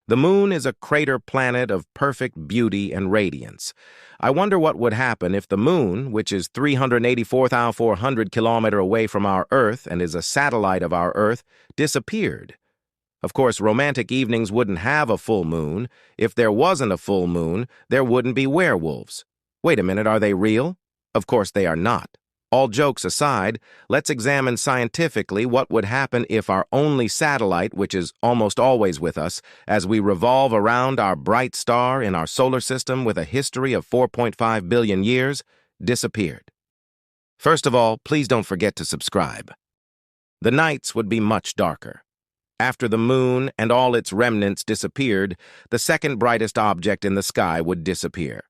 The moon is a crater planet of perfect beauty and radiance. I wonder what would happen if the moon, which is 384,400 kilometers away from our Earth and is a satellite of our Earth, disappeared. Of course, romantic evenings wouldn't have a full moon. If there wasn't a full moon, there wouldn't be werewolves. Wait a minute, are they real? Of course they are not. All jokes aside, let's examine scientifically what would happen if our only satellite, which is almost always with us, as we revolve around our bright star in our solar system with a history of 4.5 billion years, disappeared. First of all, please don't forget to subscribe. The nights would be much darker. After the moon and all its remnants disappeared, the second brightest object in the sky would disappear.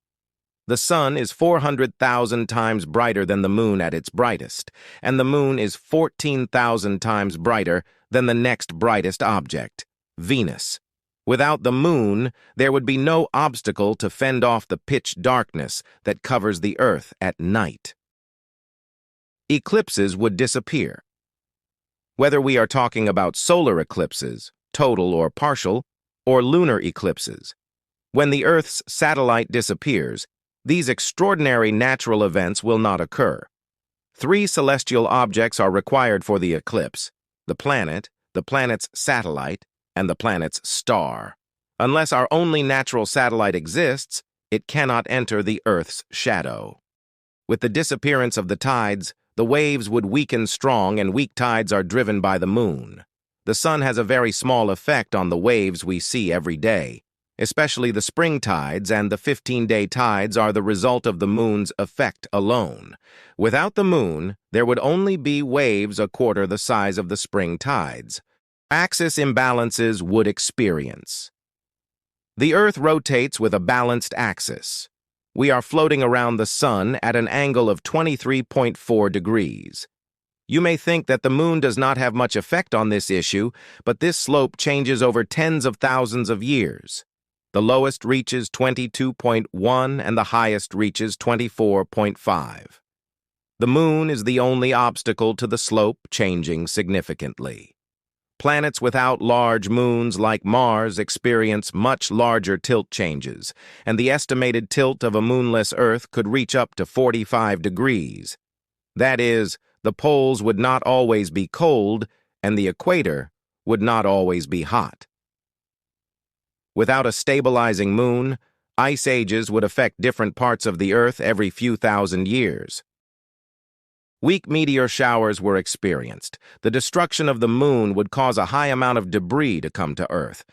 The sun is 400,000 times brighter than the moon at its brightest, and the moon is 14,000 times brighter than the next brightest object, Venus. Without the moon, there would be no obstacle to fend off the pitch darkness that covers the Earth at night. Eclipses would disappear. Whether we are talking about solar eclipses, total or partial, or lunar eclipses. When the Earth's satellite disappears, these extraordinary natural events will not occur. 3 celestial objects are required for the eclipse: the planet's satellite, and the planet's star. Unless our only natural satellite exists, it cannot enter the Earth's shadow. With the disappearance of the tides, the waves would weaken strong, and weak tides are driven by the moon. The sun has a very small effect on the waves we see every day. Especially the spring tides and the 15-day tides are the result of the moon's effect alone. Without the moon, there would only be waves a quarter the size of the spring tides. Axis imbalances would experience. The Earth rotates with a balanced axis. We are floating around the sun at an angle of 23.4 degrees. You may think that the moon does not have much effect on this issue, but this slope changes over tens of thousands of years. The lowest reaches 22.1 and the highest reaches 24.5. The moon is the only obstacle to the slope changing significantly. Planets without large moons like Mars experience much larger tilt changes, and the estimated tilt of a moonless Earth could reach up to 45 degrees. That is, the poles would not always be cold, and the equator would not always be hot. Without a stabilizing moon, ice ages would affect different parts of the Earth every few thousand years. Weak meteor showers were experienced. The destruction of the moon would cause a high amount of debris to come to Earth.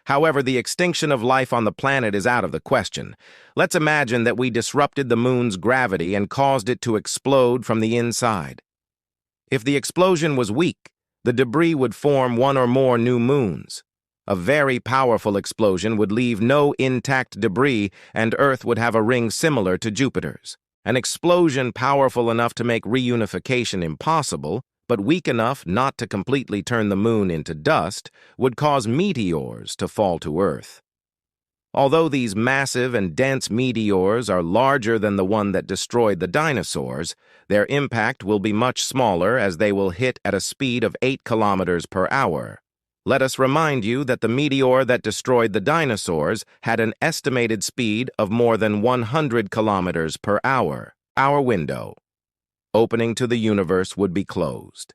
However, the extinction of life on the planet is out of the question. Let's imagine that we disrupted the moon's gravity and caused it to explode from the inside. If the explosion was weak, the debris would form one or more new moons. A very powerful explosion would leave no intact debris, and Earth would have a ring similar to Jupiter's. An explosion powerful enough to make reunification impossible, but weak enough not to completely turn the moon into dust, would cause meteors to fall to Earth. Although these massive and dense meteors are larger than the one that destroyed the dinosaurs, their impact will be much smaller as they will hit at a speed of 8 kilometers per hour. Let us remind you that the meteor that destroyed the dinosaurs had an estimated speed of more than 100 kilometers per hour. Our window, opening to the universe, would be closed.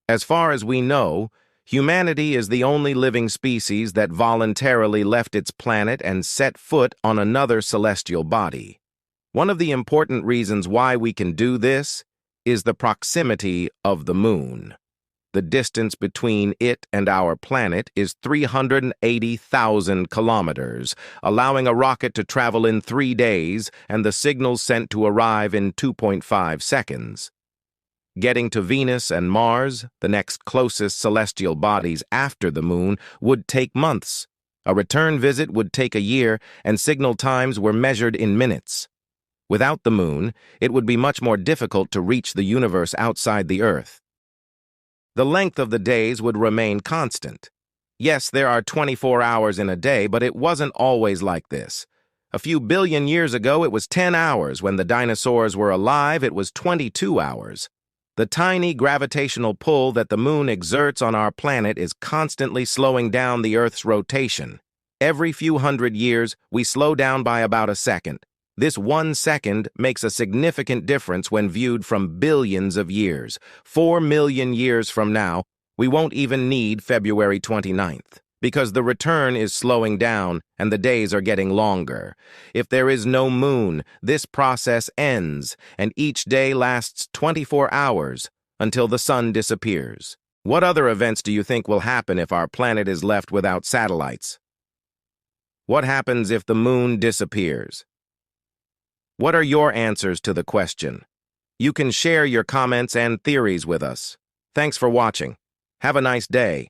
As far as we know, humanity is the only living species that voluntarily left its planet and set foot on another celestial body. One of the important reasons why we can do this is the proximity of the moon. The distance between it and our planet is 380,000 kilometers, allowing a rocket to travel in 3 days and the signals sent to arrive in 2.5 seconds. Getting to Venus and Mars, the next closest celestial bodies after the moon, would take months. A return visit would take a year, and signal times were measured in minutes. Without the moon, it would be much more difficult to reach the universe outside the Earth. The length of the days would remain constant. Yes, there are 24 hours in a day, but it wasn't always like this. A few billion years ago, it was 10 hours. When the dinosaurs were alive, it was 22 hours. The tiny gravitational pull that the moon exerts on our planet is constantly slowing down the Earth's rotation. Every few hundred years, we slow down by about a second. This 1 second makes a significant difference when viewed from billions of years. 4 million years from now, we won't even need February 29th, because the return is slowing down and the days are getting longer. If there is no moon, this process ends, and each day lasts 24 hours until the sun disappears. What other events do you think will happen if our planet is left without satellites? What happens if the moon disappears? What are your answers to the question? You can share your comments and theories with us. Thanks for watching. Have a nice day.